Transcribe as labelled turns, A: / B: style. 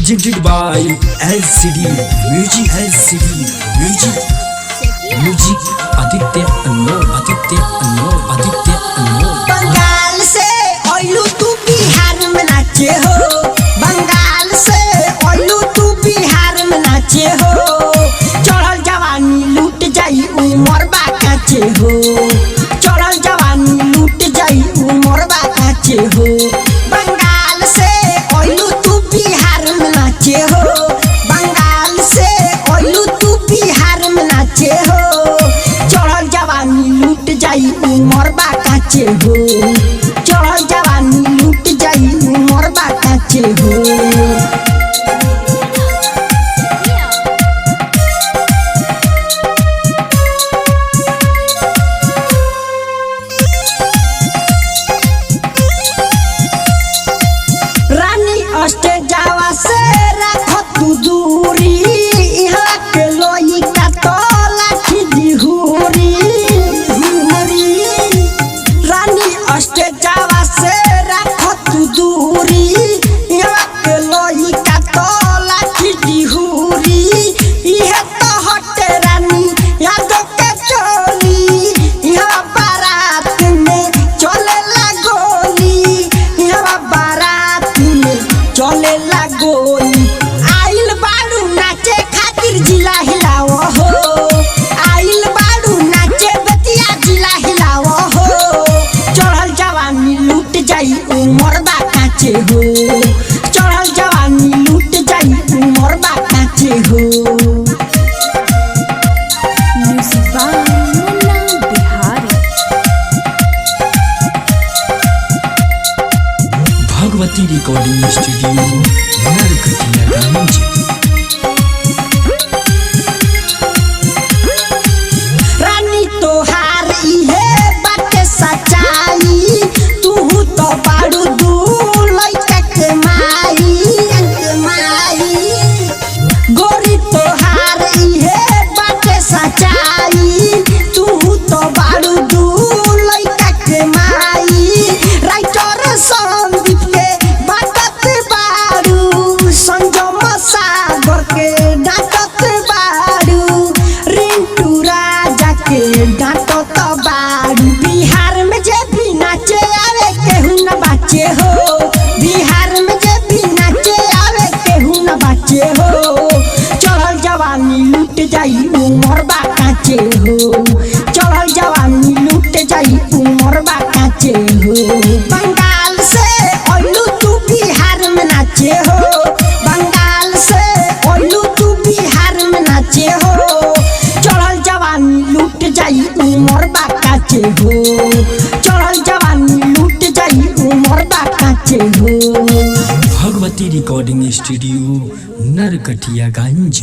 A: presented by LCD Music Aditya अनमोल
B: बंगाल से ओलू तू बिहार में नाचे हो, बंगाल से ओलू तू बिहार में नाचे हो। चढ़ल जवानी लूट जाई उमर बाकाचे हो, चढ़ल जवानी लूट जाई उमर बाकाचे हो। बंगाल से ओलू तू बिहार में नाचे हो, बंगाल से ओलू तू बिहार में नाचे हो। चढ़ल जवानी लूट जाई उमर बाकाचे हो, चढ़ल जवानी लूट जाई उमर बाकाचे हो। जावा से रखो तू दूरी, यहाँ के लोई का तो लाठी दिहुरी। रानी अष्ट जावा से रखो तू दूरी, यहाँ के लोई का तो लाठी दिहुरी। यह तो हटे रानी यादों के चोली, यहाँ बारात में चले लगोली, यहाँ बारात में चले लगोली। आइल बाड़ू नाचे खातिर जिला हिलाओ हो, आइल बाड़ू नाचे बतिया जिला हिलाओ हो। चढ़ल जवानी लूट जाई उमर बाकाचे हो, चढ़ल जवानी लूट जाई उमर बाकाचे हो।
A: Bhagwati recording studio Narkatiaganj.
B: रानी तोहार इहे बाटे सच्चाई, तू तो बाड़ू दू लइका के माई। गोरी तोहार इहे बाटे सच्चाई, तू तो बाड़ू दू लइका के माई। राइटर संदीप के बाटत बाड़ू, संजम सागर के डांटत बाड़ू, रिंटू राजा के डांटत बाड़ू। बिहार में जे भी नाचे आवे केहू न बाचे हो, बिहार में जे भी नाचे आवे केहू न बाचे हो। चढ़ल जवानी लूट जाई उमर बाकाचे हो, चढ़ल जवानी लूट जाई उमर बाकाचे हो। बंगाल से ओलू तू बिहार में नाचे हो, बंगाल से ओलू तू बिहार में नाचे हो। चढ़ल जवानी लूट जाई उमर बाकाचे हो, चढ़ल जवानी लूट जाई उमर बाकाचे हो।
A: Bhagwati recording studio Narkatiaganj.